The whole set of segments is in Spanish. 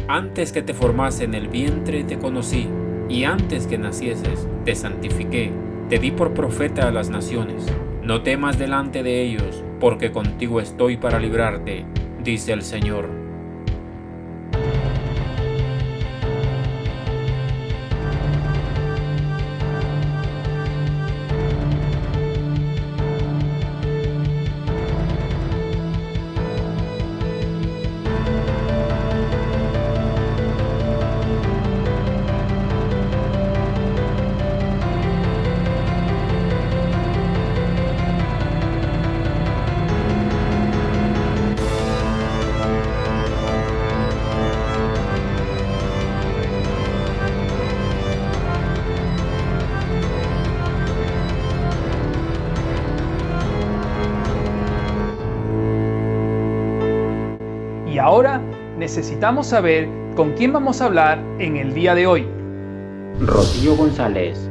Antes que te formase en el vientre te conocí, y antes que nacieses te santifiqué, te di por profeta a las naciones. No temas delante de ellos, porque contigo estoy para librarte, dice el Señor. Y ahora necesitamos saber con quién vamos a hablar en el día de hoy. Rocío González,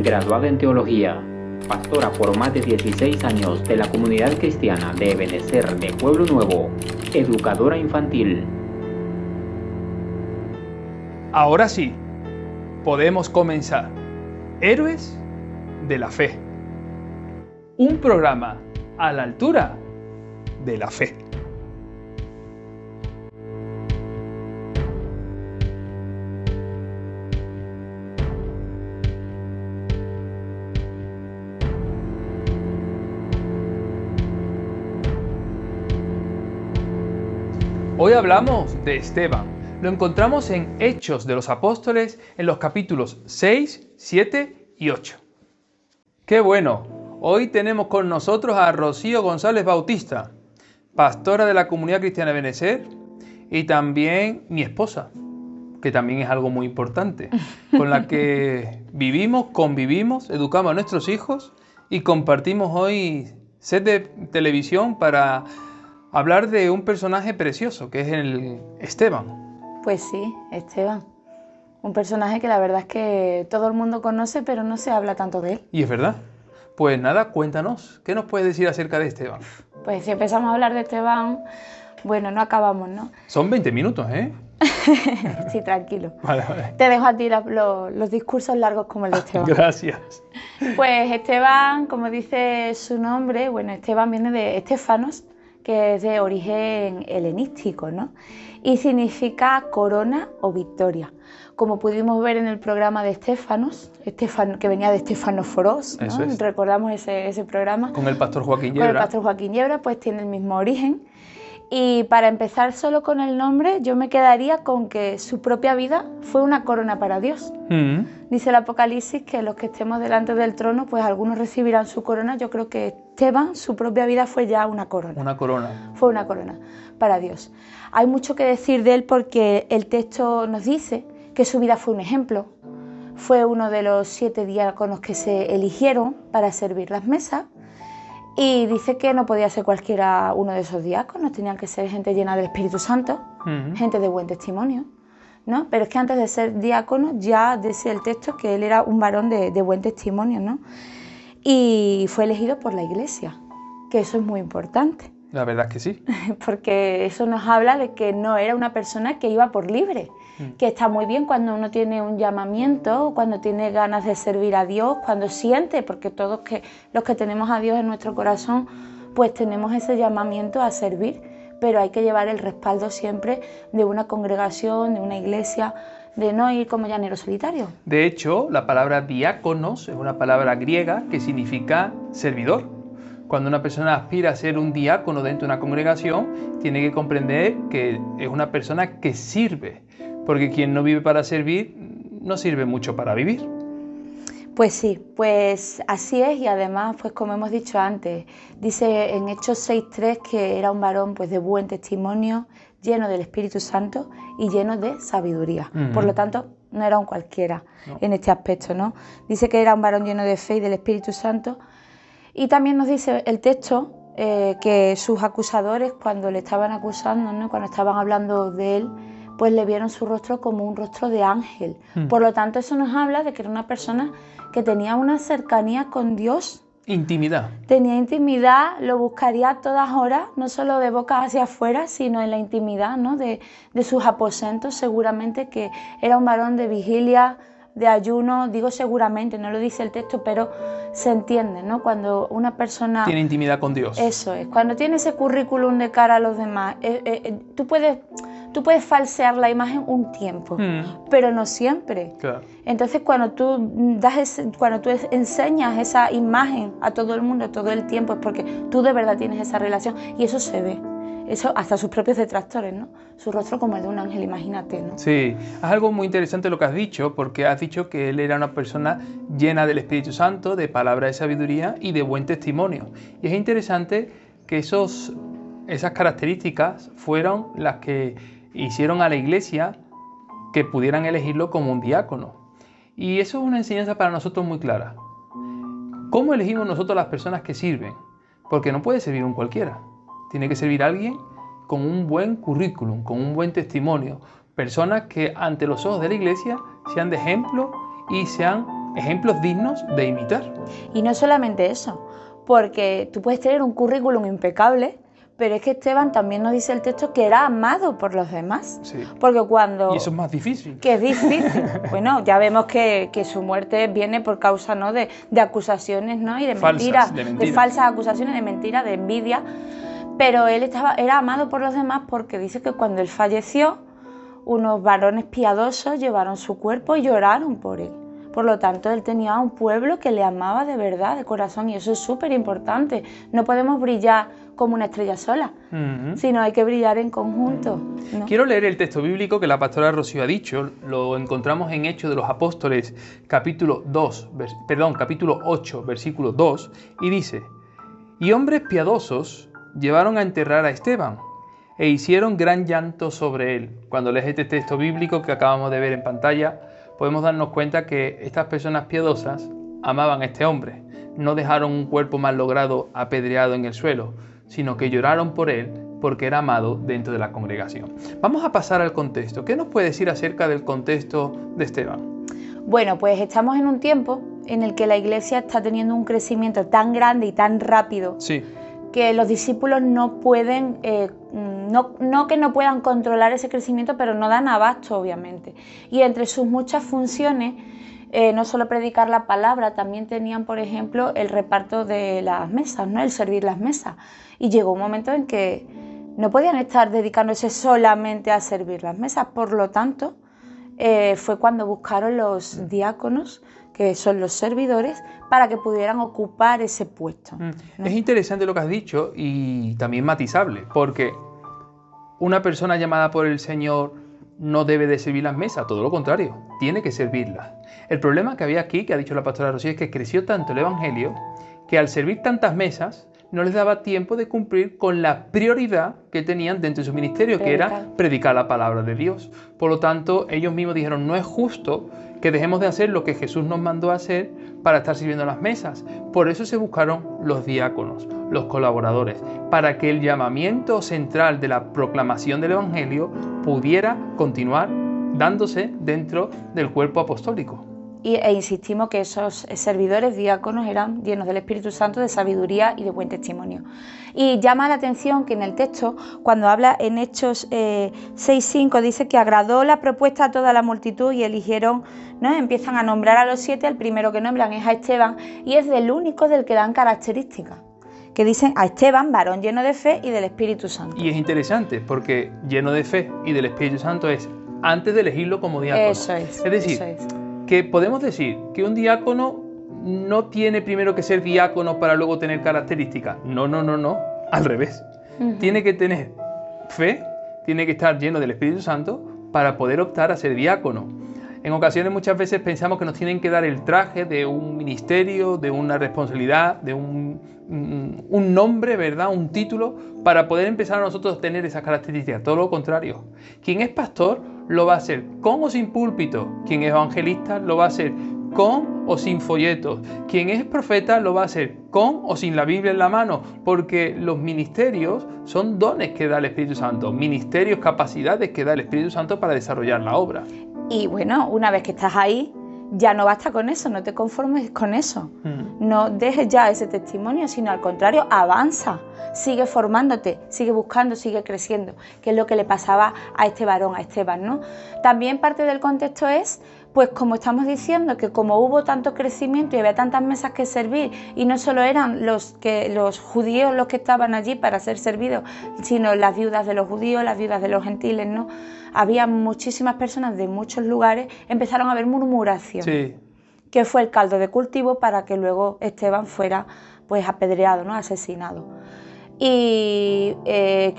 graduada en Teología, pastora por más de 16 años de la comunidad cristiana de Ebenecer de Pueblo Nuevo, educadora infantil. Ahora sí, podemos comenzar. Héroes de la Fe. Un programa a la altura de la fe. Hoy hablamos de Esteban. Lo encontramos en Hechos de los Apóstoles en los capítulos 6, 7 y 8. ¡Qué bueno! Hoy tenemos con nosotros a Rocío González Bautista, pastora de la comunidad cristiana de Benecer, y también mi esposa, que también es algo muy importante, con la que vivimos, convivimos, educamos a nuestros hijos y compartimos hoy set de televisión para hablar de un personaje precioso, que es el Esteban. Pues sí, Esteban. Un personaje que la verdad es que todo el mundo conoce, pero no se habla tanto de él. Y es verdad. Pues nada, cuéntanos, ¿qué nos puedes decir acerca de Esteban? Pues si empezamos a hablar de Esteban, bueno, no acabamos, ¿no? Son 20 minutos, ¿eh? Sí, tranquilo. Vale. Te dejo a ti los discursos largos como el de Esteban. Gracias. Pues Esteban, como dice su nombre, bueno, Esteban viene de Estéfanos, que es de origen helenístico, ¿no? Y significa corona o victoria. Como pudimos ver en el programa de Estéfanos, que venía de Estefanóforos, ¿no? Eso es. Recordamos ese programa. Con el pastor Joaquín Con el Yebra. pastor Joaquín Yebra, pues tiene el mismo origen. Y para empezar solo con el nombre, yo me quedaría con que su propia vida fue una corona para Dios. Dice el Apocalipsis que los que estemos delante del trono, pues algunos recibirán su corona. Yo creo que Esteban, su propia vida fue ya una corona. Una corona. Fue una corona para Dios. Hay mucho que decir de él porque el texto nos dice que su vida fue un ejemplo. Fue uno de los 7 diáconos que se eligieron para servir las mesas. Y dice que no podía ser cualquiera uno de esos diáconos, tenían que ser gente llena del Espíritu Santo, gente de buen testimonio, ¿no? Pero es que antes de ser diácono ya dice el texto que él era un varón de buen testimonio, ¿no? Y fue elegido por la Iglesia, que eso es muy importante. La verdad es que sí. Porque eso nos habla de que no era una persona que iba por libre, que está muy bien cuando uno tiene un llamamiento, cuando tiene ganas de servir a Dios, cuando siente, porque todos los que tenemos a Dios en nuestro corazón, pues tenemos ese llamamiento a servir, pero hay que llevar el respaldo siempre de una congregación, de una iglesia, de no ir como llanero solitario. De hecho, la palabra diáconos es una palabra griega que significa servidor. Cuando una persona aspira a ser un diácono dentro de una congregación, tiene que comprender que es una persona que sirve, porque quien no vive para servir, no sirve mucho para vivir. Pues sí, pues así es, y además, pues como hemos dicho antes, dice en Hechos 6:3 que era un varón pues de buen testimonio, lleno del Espíritu Santo y lleno de sabiduría. Por lo tanto, no era un cualquiera en este aspecto, ¿no? Dice que era un varón lleno de fe y del Espíritu Santo. Y también nos dice el texto que sus acusadores, cuando le estaban acusando, ¿no? Cuando estaban hablando de él, pues le vieron su rostro como un rostro de ángel. Por lo tanto, eso nos habla de que era una persona que tenía una cercanía con Dios Intimidad. Tenía intimidad, lo buscaría a todas horas, no solo de boca hacia afuera, sino en la intimidad, ¿no? de sus aposentos, seguramente que era un varón de vigilia, de ayuno, digo seguramente, no lo dice el texto, pero se entiende, ¿no? Cuando una persona... Tiene intimidad con Dios. Eso es, cuando tiene ese currículum de cara a los demás, tú puedes falsear la imagen un tiempo, pero no siempre. Claro. Entonces cuando tú enseñas esa imagen a todo el mundo todo el tiempo es porque tú de verdad tienes esa relación y eso se ve. Eso hasta sus propios detractores, ¿no? Su rostro como el de un ángel, imagínate, ¿no? Sí, es algo muy interesante lo que has dicho, porque has dicho que él era una persona llena del Espíritu Santo, de palabra de sabiduría y de buen testimonio. Y es interesante que esas características fueron las que hicieron a la iglesia que pudieran elegirlo como un diácono. Y eso es una enseñanza para nosotros muy clara. ¿Cómo elegimos nosotros las personas que sirven? Porque no puede servir un cualquiera. Tiene que servir a alguien con un buen currículum, con un buen testimonio. Personas que ante los ojos de la iglesia sean de ejemplo y sean ejemplos dignos de imitar. Y no solamente eso, porque tú puedes tener un currículum impecable, pero es que Esteban también nos dice el texto que era amado por los demás. Sí. Porque cuando... Y eso es más difícil. Que es difícil. Bueno, ya vemos que su muerte viene por causa, ¿no? de acusaciones, ¿no? Y de mentiras, de falsas acusaciones, de mentiras, de envidia. Pero él era amado por los demás porque dice que cuando él falleció, unos varones piadosos llevaron su cuerpo y lloraron por él. Por lo tanto, él tenía un pueblo que le amaba de verdad, de corazón, y eso es súper importante. No podemos brillar como una estrella sola, sino hay que brillar en conjunto, ¿no? Quiero leer el texto bíblico que la pastora Rocío ha dicho. Lo encontramos en Hechos de los Apóstoles, capítulo 8, versículo 2, y dice: «Y hombres piadosos llevaron a enterrar a Esteban, e hicieron gran llanto sobre él». Cuando lees este texto bíblico que acabamos de ver en pantalla, podemos darnos cuenta que estas personas piadosas amaban a este hombre. No dejaron un cuerpo mal logrado apedreado en el suelo, sino que lloraron por él porque era amado dentro de la congregación. Vamos a pasar al contexto. ¿Qué nos puede decir acerca del contexto de Esteban? Bueno, pues estamos en un tiempo en el que la iglesia está teniendo un crecimiento tan grande y tan rápido. Sí. Que los discípulos no pueden, no que no puedan controlar ese crecimiento, pero no dan abasto, obviamente. Y entre sus muchas funciones, no solo predicar la palabra, también tenían, por ejemplo, el reparto de las mesas, ¿no? El servir las mesas. Y llegó un momento en que no podían estar dedicándose solamente a servir las mesas. Por lo tanto, fue cuando buscaron los diáconos, que son los servidores, para que pudieran ocupar ese puesto, ¿no? Es interesante lo que has dicho y también matizable, porque una persona llamada por el Señor no debe de servir las mesas, todo lo contrario, tiene que servirlas. El problema que había aquí, que ha dicho la pastora Rocío, es que creció tanto el Evangelio que al servir tantas mesas no les daba tiempo de cumplir con la prioridad que tenían dentro de su ministerio, que era predicar la palabra de Dios. Por lo tanto, ellos mismos dijeron: no es justo que dejemos de hacer lo que Jesús nos mandó a hacer para estar sirviendo las mesas. Por eso se buscaron los diáconos, los colaboradores, para que el llamamiento central de la proclamación del Evangelio pudiera continuar dándose dentro del cuerpo apostólico. E insistimos que esos servidores diáconos eran llenos del Espíritu Santo, de sabiduría y de buen testimonio. Y llama la atención que en el texto, cuando habla en Hechos 6:5, dice que agradó la propuesta a toda la multitud y eligieron, ¿no? Empiezan a nombrar a los 7, el primero que nombran es a Esteban, y es del único del que dan características, que dicen a Esteban, varón lleno de fe y del Espíritu Santo. Y es interesante porque lleno de fe y del Espíritu Santo es antes de elegirlo como diácono. Eso es. Es decir, que podemos decir que un diácono no tiene primero que ser diácono para luego tener características. No, al revés. Tiene que tener fe, tiene que estar lleno del Espíritu Santo para poder optar a ser diácono. En ocasiones muchas veces pensamos que nos tienen que dar el traje de un ministerio, de una responsabilidad, de un nombre, ¿verdad? Un título, para poder empezar a nosotros a tener esas características. Todo lo contrario. Quien es pastor lo va a hacer con o sin púlpito. Quien es evangelista lo va a hacer con o sin folletos. Quien es profeta lo va a hacer con o sin la Biblia en la mano, porque los ministerios son dones que da el Espíritu Santo, ministerios, capacidades que da el Espíritu Santo para desarrollar la obra. Y bueno, una vez que estás ahí, ya no basta con eso, no te conformes con eso. No dejes ya ese testimonio, sino al contrario, avanza, sigue formándote, sigue buscando, sigue creciendo, que es lo que le pasaba a este varón, a Esteban, ¿no? También parte del contexto es, pues como estamos diciendo, que como hubo tanto crecimiento y había tantas mesas que servir, y no solo eran los judíos los que estaban allí para ser servidos, sino las viudas de los judíos, las viudas de los gentiles, ¿no? Había muchísimas personas de muchos lugares, empezaron a haber murmuración, Sí. que fue el caldo de cultivo para que luego Esteban fuera pues apedreado, ¿no? Asesinado. Y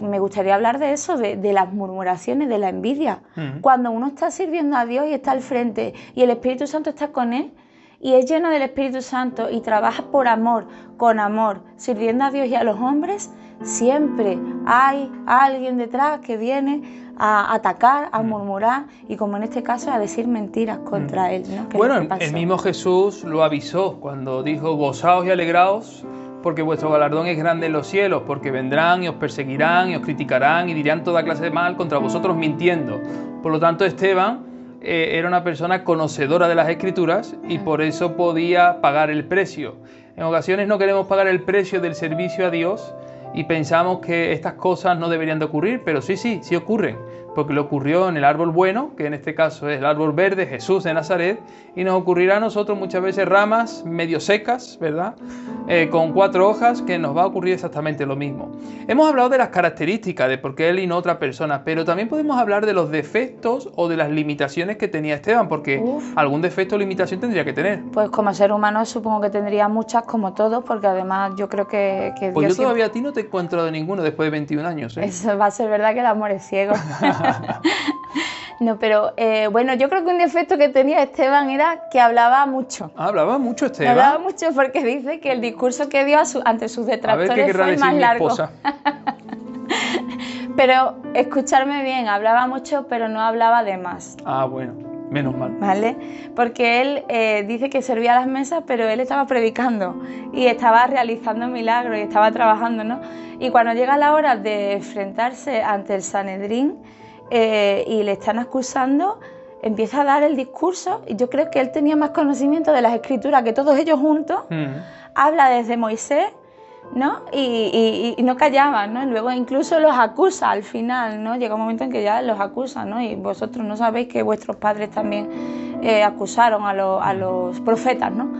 me gustaría hablar de eso, de las murmuraciones, de la envidia. Cuando uno está sirviendo a Dios y está al frente y el Espíritu Santo está con él y es lleno del Espíritu Santo y trabaja por amor, con amor, sirviendo a Dios y a los hombres, siempre hay alguien detrás que viene a atacar, a murmurar y, como en este caso, a decir mentiras contra él, ¿no? Bueno, el mismo Jesús lo avisó cuando dijo: gozaos y alegraos, porque vuestro galardón es grande en los cielos, porque vendrán y os perseguirán y os criticarán y dirán toda clase de mal contra vosotros mintiendo. Por lo tanto, Esteban era una persona conocedora de las Escrituras y por eso podía pagar el precio. En ocasiones no queremos pagar el precio del servicio a Dios y pensamos que estas cosas no deberían de ocurrir, pero sí ocurren, porque le ocurrió en el árbol bueno, que en este caso es el árbol verde, Jesús de Nazaret, y nos ocurrirá a nosotros muchas veces ramas medio secas, ¿verdad? Con 4 hojas, que nos va a ocurrir exactamente lo mismo. Hemos hablado de las características, de por qué él y no otra persona, pero también podemos hablar de los defectos o de las limitaciones que tenía Esteban, porque algún defecto o limitación tendría que tener. Pues como ser humano supongo que tendría muchas, como todos, porque además yo creo que Pues Dios yo todavía a ti no te he encontrado ninguno después de 21 años, ¿eh? Eso va a ser verdad, que el amor es ciego. No, pero bueno, yo creo que un defecto que tenía Esteban era que hablaba mucho. Hablaba mucho Esteban. Hablaba mucho porque dice que el discurso que dio ante sus detractores fue el más largo. Pero escucharme bien, hablaba mucho, pero no hablaba de más. Ah, bueno, menos mal. ¿Vale? Porque él dice que servía a las mesas, pero él estaba predicando y estaba realizando milagros y estaba trabajando, ¿no? Y cuando llega la hora de enfrentarse ante el Sanedrín y le están acusando, empieza a dar el discurso, y yo creo que él tenía más conocimiento de las Escrituras que todos ellos juntos. Habla desde Moisés, ¿no? Y no callaba, ¿no? Y luego incluso los acusa al final, ¿no? Llega un momento en que ya los acusa, ¿no? Y vosotros no sabéis que vuestros padres también acusaron a los profetas, ¿no?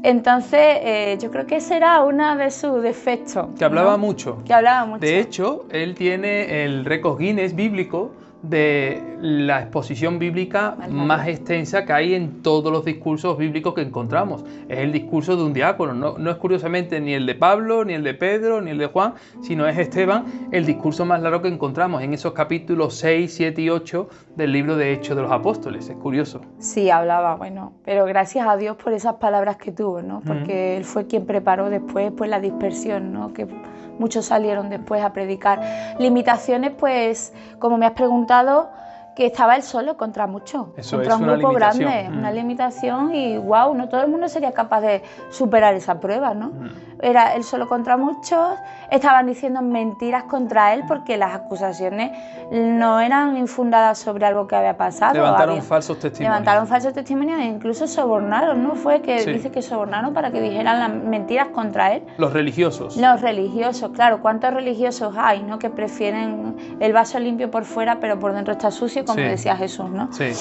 Entonces, yo creo que ese era uno de sus defectos. Que hablaba mucho. Que hablaba mucho. De hecho, él tiene el récord Guinness bíblico de la exposición bíblica más extensa que hay en todos los discursos bíblicos que encontramos. Es el discurso de un diácono, no es curiosamente ni el de Pablo, ni el de Pedro, ni el de Juan, sino es Esteban el discurso más largo que encontramos en esos capítulos 6, 7 y 8 del libro de Hechos de los Apóstoles. Es curioso. Sí, hablaba, bueno, pero gracias a Dios por esas palabras que tuvo, ¿no? Porque él fue quien preparó después pues, la dispersión, ¿no? Que muchos salieron después a predicar. Limitaciones, pues, como me has preguntado, que estaba él solo contra muchos, Eso contra es un una grupo limitación. grande, una limitación, y wow, no todo el mundo sería capaz de superar esa prueba, ¿no? Era él solo contra muchos, estaban diciendo mentiras contra él porque las acusaciones no eran infundadas sobre algo que había pasado. Levantaron falsos testimonios. Levantaron falsos testimonios e incluso sobornaron, ¿no? Fue que dice que sobornaron para que dijeran las mentiras contra él. Los religiosos. Los religiosos, claro. ¿Cuántos religiosos hay, no? Que prefieren el vaso limpio por fuera, pero por dentro está sucio, como decía Jesús, ¿no? Sí.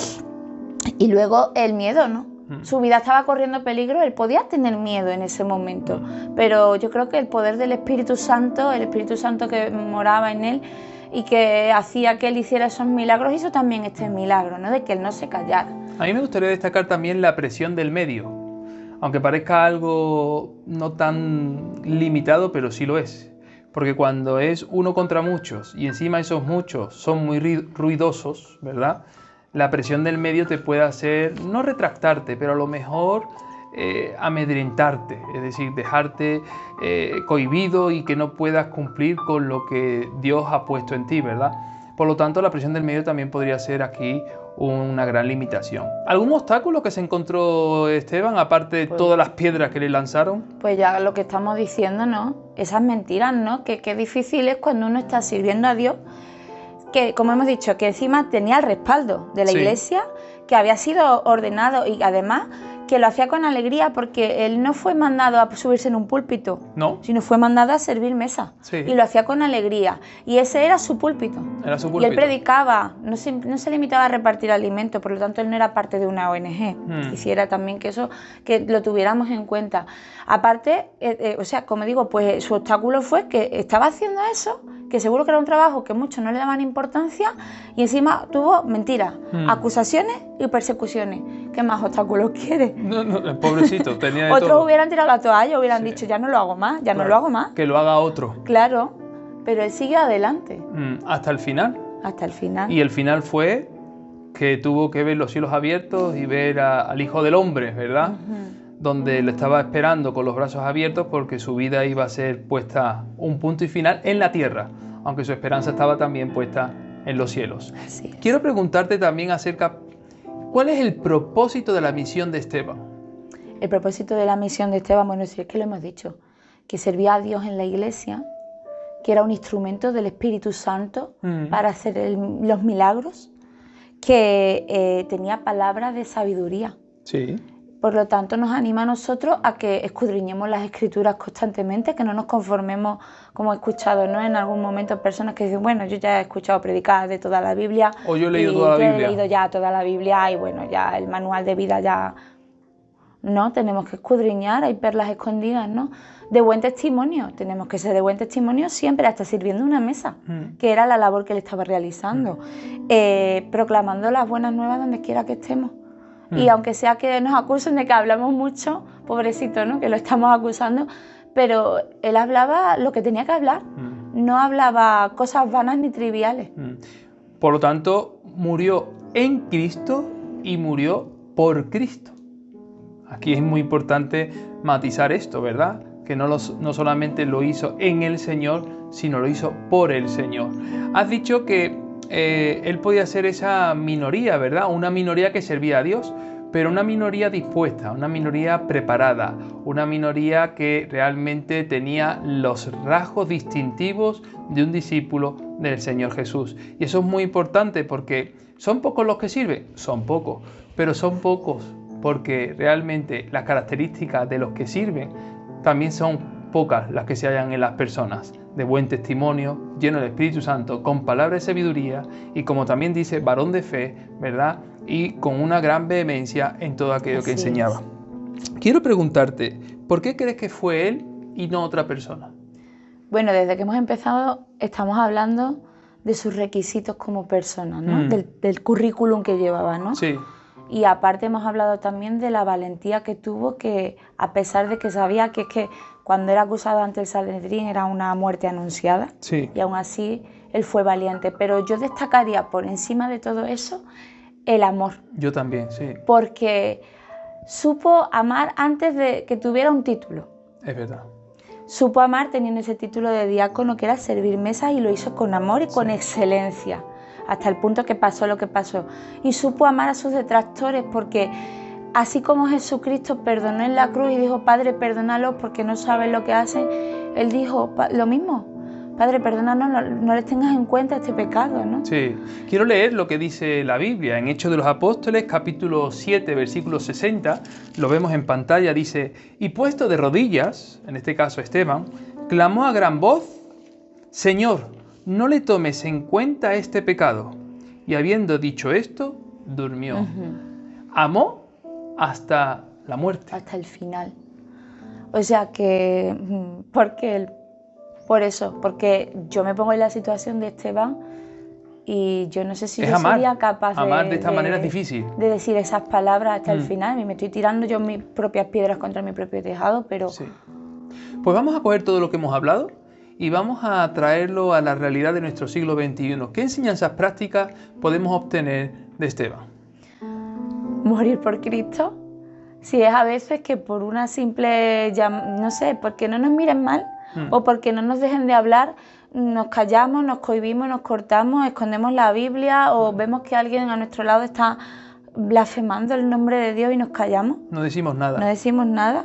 Y luego el miedo, ¿no? Su vida estaba corriendo peligro, él podía tener miedo en ese momento, pero yo creo que el poder del Espíritu Santo, el Espíritu Santo que moraba en él y que hacía que él hiciera esos milagros, hizo también este milagro, ¿no? De que él no se callara. A mí me gustaría destacar también la presión del medio, aunque parezca algo no tan limitado, pero sí lo es. Porque cuando es uno contra muchos y encima esos muchos son muy ruidosos, ¿verdad? La presión del medio te puede hacer, no retractarte, pero a lo mejor amedrentarte, es decir, dejarte cohibido y que no puedas cumplir con lo que Dios ha puesto en ti, ¿verdad? Por lo tanto, la presión del medio también podría ser aquí una gran limitación. ¿Algún obstáculo que se encontró Esteban, aparte de todas las piedras que le lanzaron? Pues ya lo que estamos diciendo, ¿no? Esas mentiras, ¿no? Que qué difícil es cuando uno está sirviendo a Dios, que como hemos dicho, que encima tenía el respaldo de la iglesia, que había sido ordenado y además que lo hacía con alegría porque él no fue mandado a subirse en un púlpito, No. sino fue mandado a servir mesa. Sí. Y lo hacía con alegría. Y ese era su púlpito. Era su Y él púlpito. predicaba, no se limitaba a repartir alimentos, por lo tanto él no era parte de una ONG. Quisiera también que eso, que lo tuviéramos en cuenta. Aparte, o sea, como digo, pues su obstáculo fue que estaba haciendo eso, que seguro que era un trabajo que muchos no le daban importancia, y encima tuvo mentiras, acusaciones y persecuciones. ¿Qué más obstáculos quiere? No, pobrecito, tenía de Otros todo. hubieran tirado la toalla, hubieran Sí. dicho, ya no lo hago más, ya no Claro, lo hago más. Que lo haga otro. Claro, pero él siguió adelante, Hasta el final. hasta el final. Y el final fue que tuvo que ver los cielos abiertos y ver al Hijo del Hombre, ¿verdad? Donde le estaba esperando con los brazos abiertos porque su vida iba a ser puesta un punto y final en la tierra, aunque su esperanza estaba también puesta en los cielos. Así es. Quiero preguntarte también acerca, ¿cuál es el propósito de la misión de Esteban? El propósito de la misión de Esteban, bueno, si es que lo hemos dicho, que servía a Dios en la iglesia, que era un instrumento del Espíritu Santo para hacer los milagros, que tenía palabras de sabiduría. Sí. Por lo tanto, nos anima a nosotros a que escudriñemos las Escrituras constantemente, que no nos conformemos, como he escuchado, ¿no?, en algún momento personas que dicen, bueno, yo ya he escuchado predicar de toda la Biblia. O yo he leído y toda la yo Biblia. he leído ya toda la Biblia y bueno, ya el manual de vida ya... No, tenemos que escudriñar, hay perlas escondidas, ¿no? De buen testimonio, tenemos que ser de buen testimonio siempre, hasta sirviendo una mesa, que era la labor que él estaba realizando, proclamando las buenas nuevas donde quiera que estemos. Y aunque sea que nos acusen de que hablamos mucho, pobrecito, ¿no?, que lo estamos acusando, pero él hablaba lo que tenía que hablar, no hablaba cosas vanas ni triviales. Por lo tanto, murió en Cristo y murió por Cristo. Aquí es muy importante matizar esto, ¿verdad? Que no solamente lo hizo en el Señor, sino lo hizo por el Señor. Has dicho que él podía ser esa minoría, ¿verdad? Una minoría que servía a Dios, pero una minoría dispuesta, una minoría preparada, una minoría que realmente tenía los rasgos distintivos de un discípulo del Señor Jesús. Y eso es muy importante porque ¿son pocos los que sirven? Son pocos, pero son pocos porque realmente las características de los que sirven también son pocas las que se hallan en las personas, de buen testimonio, lleno del Espíritu Santo, con palabras de sabiduría y, como también dice, varón de fe, ¿verdad? Y con una gran vehemencia en todo aquello que enseñaba. Quiero preguntarte, ¿por qué crees que fue él y no otra persona? Bueno, desde que hemos empezado estamos hablando de sus requisitos como persona, ¿no? Del currículum que llevaba, ¿no? Sí. Y aparte hemos hablado también de la valentía que tuvo, que a pesar de que sabía que es que cuando era acusado ante el Sanedrín era una muerte anunciada, Sí. y aún así él fue valiente. Pero yo destacaría por encima de todo eso el amor, Yo también, sí. porque supo amar antes de que tuviera un título. Es verdad. Supo amar teniendo ese título de diácono, que era servir mesas, y lo hizo con amor y con excelencia, hasta el punto que pasó lo que pasó. Y supo amar a sus detractores, porque así como Jesucristo perdonó en la cruz y dijo, Padre, perdónalos porque no saben lo que hacen, él dijo lo mismo, Padre, perdónanos, no les tengas en cuenta este pecado, ¿no? Sí. Quiero leer lo que dice la Biblia en Hechos de los Apóstoles, capítulo 7, versículo 60. Lo vemos en pantalla, dice, y puesto de rodillas, en este caso Esteban, clamó a gran voz, Señor, no le tomes en cuenta este pecado. Y habiendo dicho esto, durmió. Amó hasta la muerte. Hasta el final. O sea que, por eso, porque yo me pongo en la situación de Esteban y yo no sé si Es yo amar. sería capaz Amar de esta manera es difícil. de decir esas palabras hasta el final. Y me estoy tirando yo mis propias piedras contra mi propio tejado, pero Sí. Pues vamos a coger todo lo que hemos hablado y vamos a traerlo a la realidad de nuestro siglo XXI. ¿Qué enseñanzas prácticas podemos obtener de Esteban? morir por Cristo, si es a veces que por una simple, no sé, porque no nos miren mal o porque no nos dejen de hablar, nos callamos, nos cohibimos, nos cortamos, escondemos la Biblia o vemos que alguien a nuestro lado está blasfemando el nombre de Dios y nos callamos. No decimos nada. No decimos nada.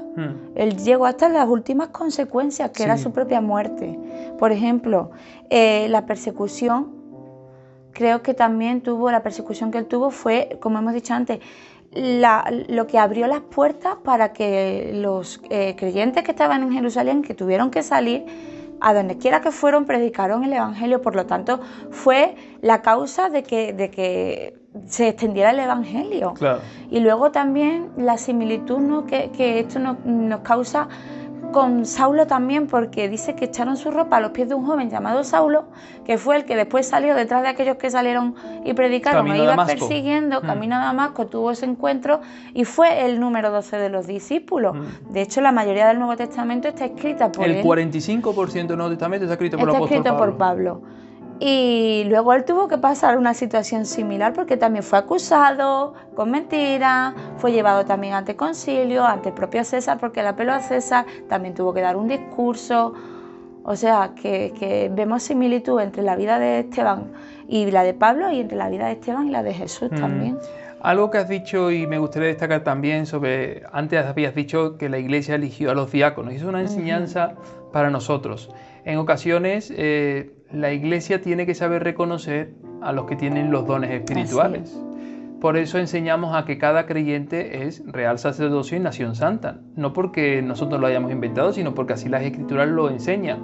Él llegó hasta las últimas consecuencias, que Sí. era su propia muerte. Por ejemplo, la persecución creo que también la persecución que él tuvo fue, como hemos dicho antes, lo que abrió las puertas para que los creyentes que estaban en Jerusalén, que tuvieron que salir, a donde quiera que fueron, predicaron el Evangelio. Por lo tanto, fue la causa de que se extendiera el Evangelio. Claro. Y luego también la similitud, ¿no?, que esto nos causa con Saulo también, porque dice que echaron su ropa a los pies de un joven llamado Saulo, que fue el que después salió detrás de aquellos que salieron y predicaron, Camino e a iba Damasco. persiguiendo, camino a Damasco, tuvo ese encuentro y fue el número 12 de los discípulos. De hecho, la mayoría del Nuevo Testamento está escrita por él. El 45% del Nuevo Testamento está escrito por el Está apóstol escrito Pablo. por Pablo. Y luego él tuvo que pasar una situación similar porque también fue acusado con mentiras, fue llevado también ante concilio, ante el propio César, porque le apeló a César, también tuvo que dar un discurso. O sea, que vemos similitud entre la vida de Esteban y la de Pablo, y entre la vida de Esteban y la de Jesús también. Algo que has dicho y me gustaría destacar también sobre, antes habías dicho que la Iglesia eligió a los diáconos, y es una enseñanza para nosotros. En ocasiones la Iglesia tiene que saber reconocer a los que tienen los dones espirituales. Por eso enseñamos a que cada creyente es real sacerdocio y nación santa. No porque nosotros lo hayamos inventado, sino porque así las Escrituras lo enseñan.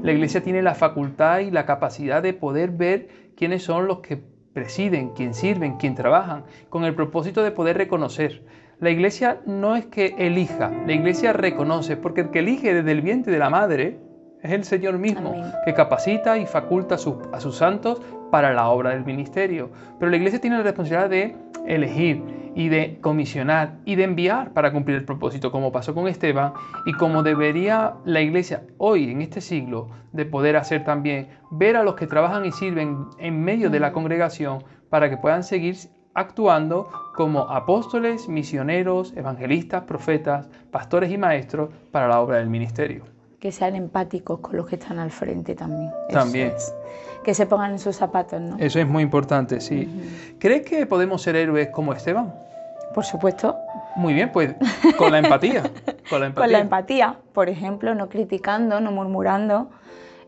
La Iglesia tiene la facultad y la capacidad de poder ver quiénes son los que presiden, quién sirven, quién trabajan, con el propósito de poder reconocer. La Iglesia no es que elija, la Iglesia reconoce, porque el que elige desde el vientre de la madre es el Señor mismo. Amén. Que capacita y faculta a sus santos para la obra del ministerio. Pero la Iglesia tiene la responsabilidad de elegir y de comisionar y de enviar para cumplir el propósito, como pasó con Esteban y como debería la Iglesia hoy, en este siglo, de poder hacer también, ver a los que trabajan y sirven en medio de la congregación para que puedan seguir actuando como apóstoles, misioneros, evangelistas, profetas, pastores y maestros para la obra del ministerio. Que sean empáticos con los que están al frente también. También. Que se pongan en sus zapatos, ¿no? Eso es muy importante, sí. ¿Crees que podemos ser héroes como Esteban? Por supuesto. Muy bien, pues con la empatía. Con la empatía, por ejemplo, no criticando, no murmurando,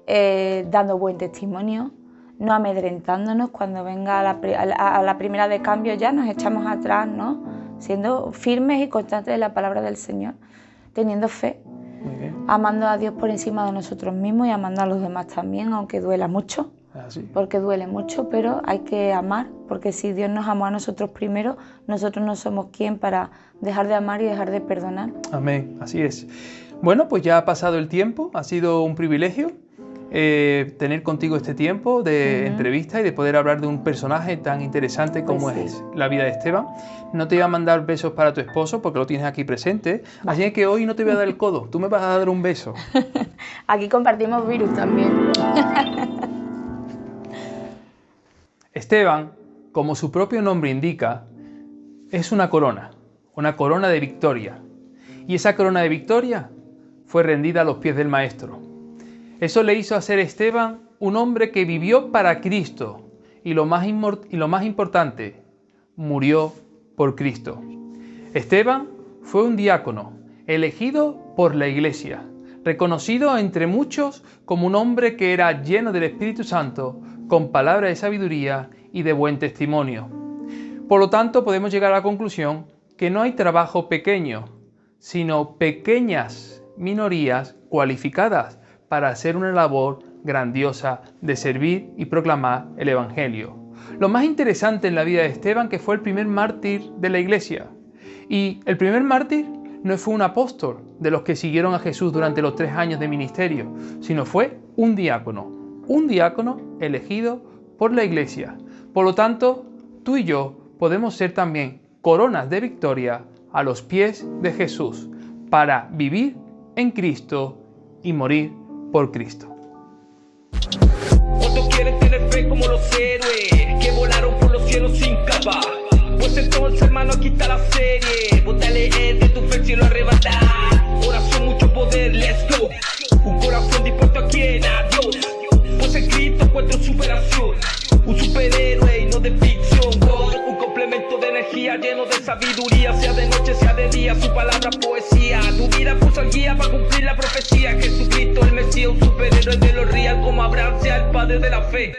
dando buen testimonio, no amedrentándonos cuando venga a la primera de cambio, ya nos echamos atrás, ¿no? Siendo firmes y constantes de la palabra del Señor, teniendo fe. Muy bien. Amando a Dios por encima de nosotros mismos y amando a los demás también, aunque duela mucho, porque duele mucho, pero hay que amar, porque si Dios nos amó a nosotros primero, nosotros no somos quien para dejar de amar y dejar de perdonar. Amén, así es. Bueno, pues ya ha pasado el tiempo, ha sido un privilegio tener contigo este tiempo de entrevista y de poder hablar de un personaje tan interesante como es la vida de Esteban. No te voy a mandar besos para tu esposo porque lo tienes aquí presente, así que hoy no te voy a dar el codo, tú me vas a dar un beso. Aquí compartimos virus también. Esteban, como su propio nombre indica, es una corona de victoria. Y esa corona de victoria fue rendida a los pies del Maestro. Eso le hizo hacer Esteban un hombre que vivió para Cristo y lo más importante, murió por Cristo. Esteban fue un diácono elegido por la Iglesia, reconocido entre muchos como un hombre que era lleno del Espíritu Santo, con palabra de sabiduría y de buen testimonio. Por lo tanto, podemos llegar a la conclusión que no hay trabajo pequeño, sino pequeñas minorías cualificadas para hacer una labor grandiosa de servir y proclamar el Evangelio. Lo más interesante en la vida de Esteban, que fue el primer mártir de la Iglesia. Y el primer mártir no fue un apóstol de los que siguieron a Jesús durante los 3 años de ministerio, sino fue un diácono elegido por la Iglesia. Por lo tanto, tú y yo podemos ser también coronas de victoria a los pies de Jesús para vivir en Cristo y morir por Cristo. Otros quieren tener fe como los héroes que volaron por los cielos sin capa. Pues entonces, hermano, aquí está la serie. Ponte a leer de tu fe, el cielo arrebatar. Oración, mucho poder, let's go. Un corazón dispuesto a quien, a Dios. Pues en Cristo encuentro superación. Un superhéroe y no de ficción, God. Un complemento de energía lleno de sabiduría. Sea de noche, sea de día, su palabra poesía. Tu vida puso al guía para cumplir la profecía. Jesucristo el Mesías, un superhéroe de los real, como Abraham sea el padre de la fe.